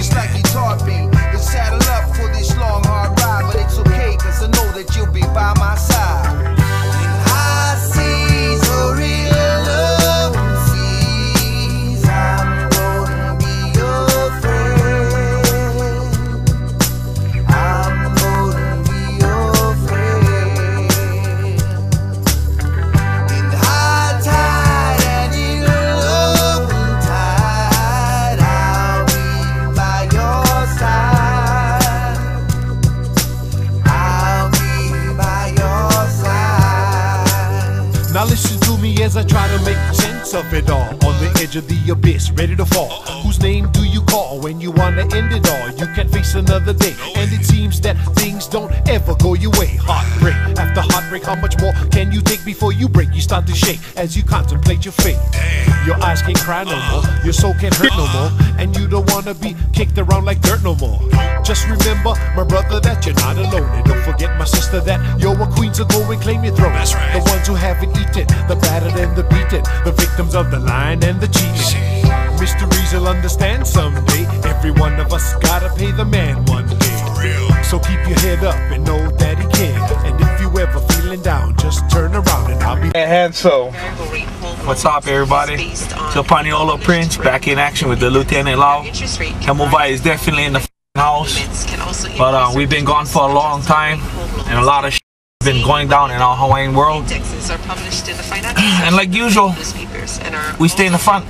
just like you taught me. Let's saddle up for this long hard ride, but it's okay, cause I know that you'll be by my side. In high seas or real love seas, I'm gonna be your friend. I'm gonna be your friend. In high tide and in low tide, I'll be by your side. I'll be by your side. Now listen to me as I try to make sense of it all. On the edge of the abyss, ready to fall. Whose name do you call when you wanna end it all? You can't face another day, and it seems that things don't ever go your way. Heartbreak after heartbreak, how much more can you take before you break? You start to shake as you contemplate your fate. Your eyes can't cry no more, your soul can't hurt no more, and you don't wanna be kicked around like dirt no more. Just remember, my brother, that you're not alone, and don't forget, my sister, that you're a queen, so go and claim your throne. That's right. The ones who haven't eaten, the battered and the beaten, the victims of the lying and the cheating. Mysteries you'll understand someday. Every one of us gotta pay the man one day. For real. So keep your head up and know that he can. And if you ever feeling down, just turn around and I'll be. And so, What's up, everybody? It's Paniolo Prince back in action with the Lieutenant Lau. Hemowai is definitely in the house, but we've been gone for a long time, and a lot of shit has been going down in our Hawaiian world. And like usual, we stay in the front.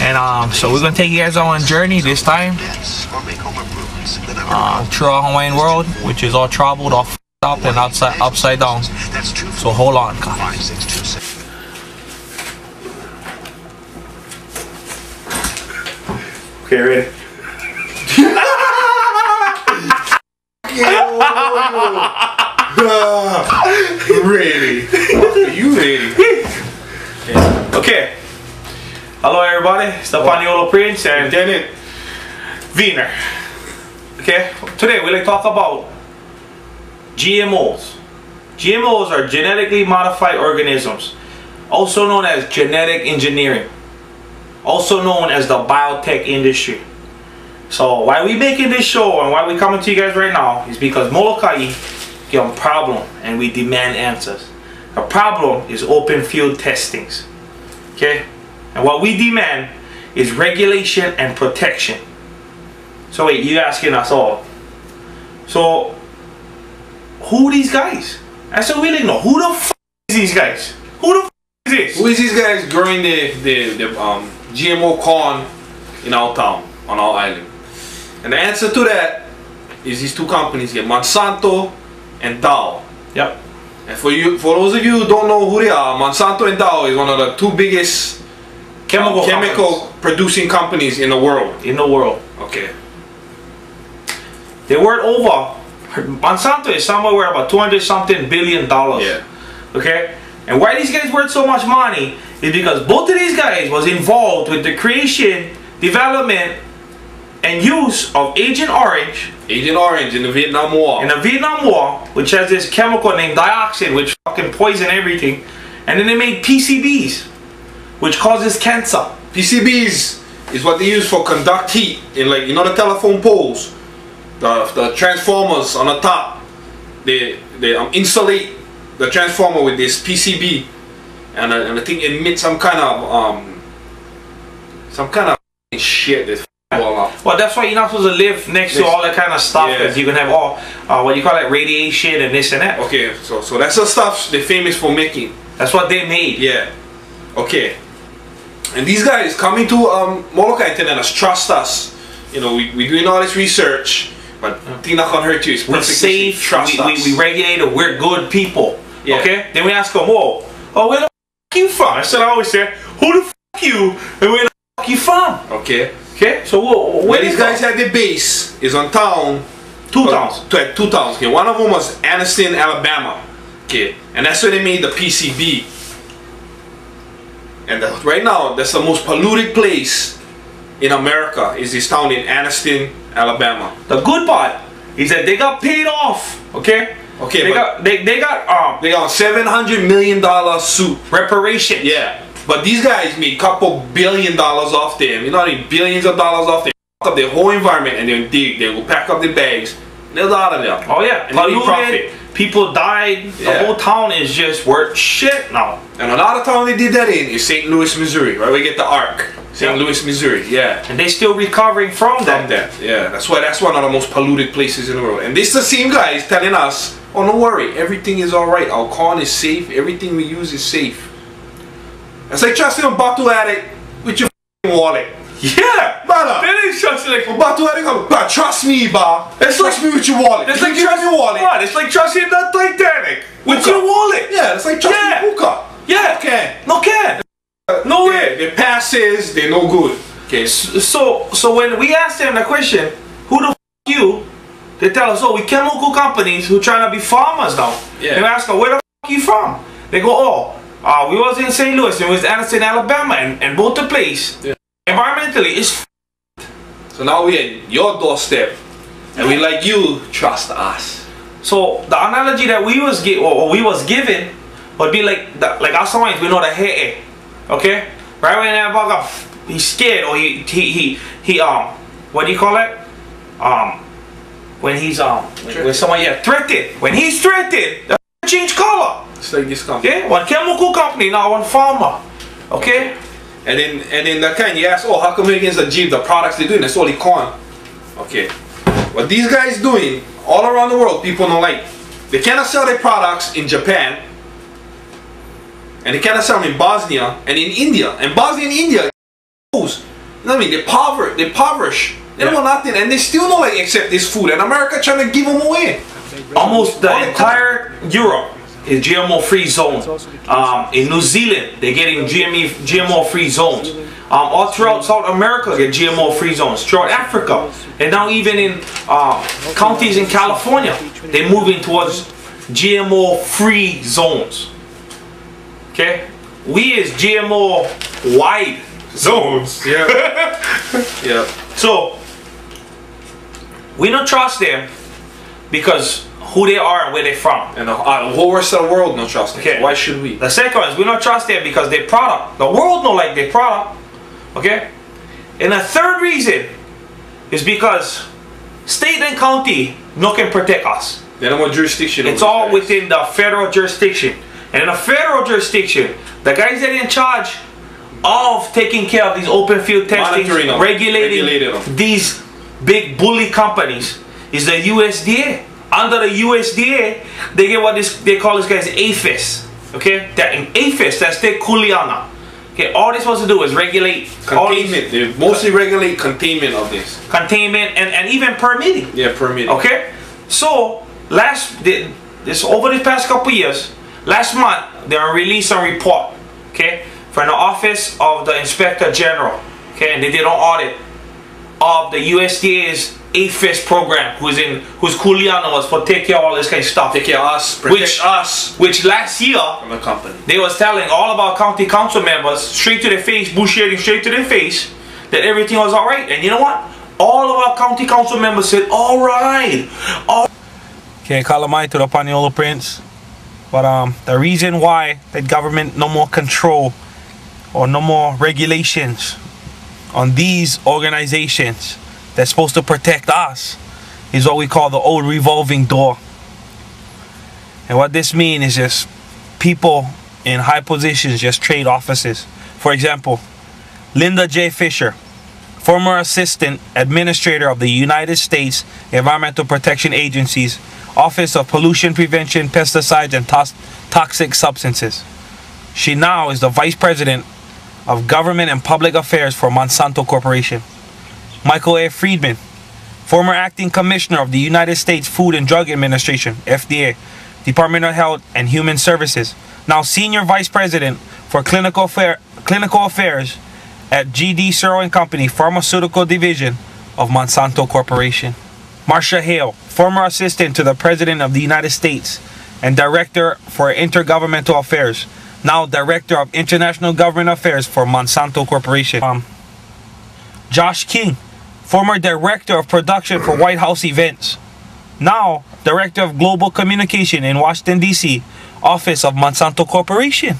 And so we're gonna take you guys on a journey this time through our Hawaiian world, which is all troubled, all f***ed up, and upside down. So hold on, guys. Okay, ready? ready? You ready? Okay. Hello, everybody. It's the Paniolo Prince and Lieutenant Wiener. Okay. Today we're gonna talk about GMOs. GMOs are genetically modified organisms, also known as genetic engineering, also known as the biotech industry. So why we making this show and why we coming to you guys right now is because molokai get a problem and we demand answers. The problem is open field testings. Okay? And what we demand is regulation and protection. So wait, you asking us all. So who are these guys? I said we didn't know. Who the f is these guys? Who the f is this? Who is these guys growing the GMO corn in our town, on our island? And the answer to that is these two companies here, Monsanto and Dow. Yep. And for those of you who don't know who they are, Monsanto and Dow is one of the two biggest chemical producing companies in the world. Okay. They worth over. Monsanto is somewhere worth about $200-something billion. Yeah. Okay. And why these guys worth so much money is because both of these guys was involved with the creation, development, and use of Agent Orange. Agent Orange in the Vietnam War. In the Vietnam War, which has this chemical named dioxin, which fucking poison everything. And then they made PCBs, which causes cancer. PCBs is what they use for conduct heat in, like, you know, the telephone poles, the transformers on the top. They insulate the transformer with this PCB, and I think it emits some kind of shit that's well, that's why you're not supposed to live next to all that kind of stuff, because you can have all what you call it, radiation and this and that. Okay, so that's the stuff they're famous for making. That's what they made. Yeah. Okay. And these guys coming to Molokai and us, trust us. You know, we doing all this research, but thing not gonna hurt you. It's we're safe. Trust us. We regulated. We're good people. Yeah. Okay. Then we ask them, where the f you from? I said, I always say, who the f you, and where the f you from? Okay. Okay. So where these guys had their base is on town. Two towns. Okay. One of them was Anniston, Alabama. Okay. And that's where they made the PCB. And right now, that's the most polluted place in America, is this town in Anniston, Alabama. The good part is that they got paid off. Okay. Okay. They got $700 million suit reparation. Yeah. But these guys made a couple $billion off them. You know how many billions of dollars off their up the whole environment, and then they will pack up the bags. They're out of there. Oh yeah, and they profit. People died. The whole town is just worth shit now. And another town they did that in is St. Louis, Missouri, right? We get the Ark. St. Louis, Missouri, yeah. And they still recovering from that. Yeah. That's one of the most polluted places in the world. And this is the same guys telling us, oh, don't worry, everything is alright. Our corn is safe. Everything we use is safe. It's like trusting a bottle addict with your wallet. Yeah, brother. That is trusting like a bottle addict. But trust me, ba. Trust me with your wallet. It's like trusting your wallet. What? It's like trusting the Titanic with your wallet. Yeah, it's like trusting hookah. Yeah. Okay. No can. No way. They passes, they're no good. Okay. So when we ask them the question, who the f you? They tell us, oh, we chemical companies who trying to be farmers now. Yeah. And we ask them, where the f you from? They go, oh, we was in St. Louis, we was in Anderson, Alabama, and both the place. Yeah. Environmentally, it's f. So now we're at your doorstep, and we like you, trust us. So the analogy that we was given would be like our science, we know the hair. Okay, right when that bugger he's scared or he what do you call it? When he's when someone threatened. When he's threatened, the change color. It's like this company. Okay, one chemical company now one farmer. Okay, and then that kind you ask, oh, how come against the Jeep the products they're doing? That's only corn. Okay, what these guys doing all around the world, people don't like. They cannot sell their products in Japan. And they cannot sell them in Bosnia and in India. And Bosnia and India, you know what I mean? They're impoverished. They don't want nothing, and they still don't like accept this food. And America trying to give them away. Almost the entire Europe is GMO-free zone. In New Zealand, they're getting GMO-free zones. All throughout South America, get GMO-free zones. Throughout Africa, and now even in counties in California, they're moving towards GMO-free zones. Okay, we is GMO wide zones. Yeah. Yeah. So we don't trust them because who they are and where they're from. And the whole rest of the world don't trust them. Okay. So why should we? The second one is we don't trust them because their product. The world don't like their product. Okay. And the third reason is because state and county no can protect us. They don't want jurisdiction. It's all within the federal jurisdiction. And in a federal jurisdiction, the guys that are in charge of taking care of these open field testing, regulating these big bully companies is the USDA. Under the USDA, they get what they call this guys APHIS. Okay, that in APHIS, that's their kuleana. Okay, all they're supposed to do is regulate containment. They mostly regulate containment of this. Containment and even permitting. Yeah, permitting. Okay, so over the past couple years. Last month, they released a report, okay, from the Office of the Inspector General, okay, and they did an audit of the USDA's APHIS program, whose kuleana was for take care of all this kind of stuff. Take care of us, protect us. Which last year, from the company, they was telling all of our county council members straight to their face, bullshitting straight to their face, that everything was all right. And you know what? All of our county council members said, all right. Okay, calamai to the Paniolo Prince. But the reason why the government no more control or no more regulations on these organizations that's supposed to protect us is what we call the old revolving door. And what this means is just people in high positions just trade offices. For example, Linda J. Fisher, former assistant administrator of the United States Environmental Protection Agency's Office of Pollution Prevention, Pesticides, and Toxic Substances. She now is the Vice President of Government and Public Affairs for Monsanto Corporation. Michael A. Friedman, former Acting Commissioner of the United States Food and Drug Administration, FDA, Department of Health and Human Services, now Senior Vice President for Clinical Affairs at GD Searle & Company Pharmaceutical Division of Monsanto Corporation. Marcia Hale, former assistant to the President of the United States and Director for Intergovernmental Affairs, now Director of International Government Affairs for Monsanto Corporation. Josh King, former Director of Production for White House Events, now Director of Global Communication in Washington, D.C., Office of Monsanto Corporation.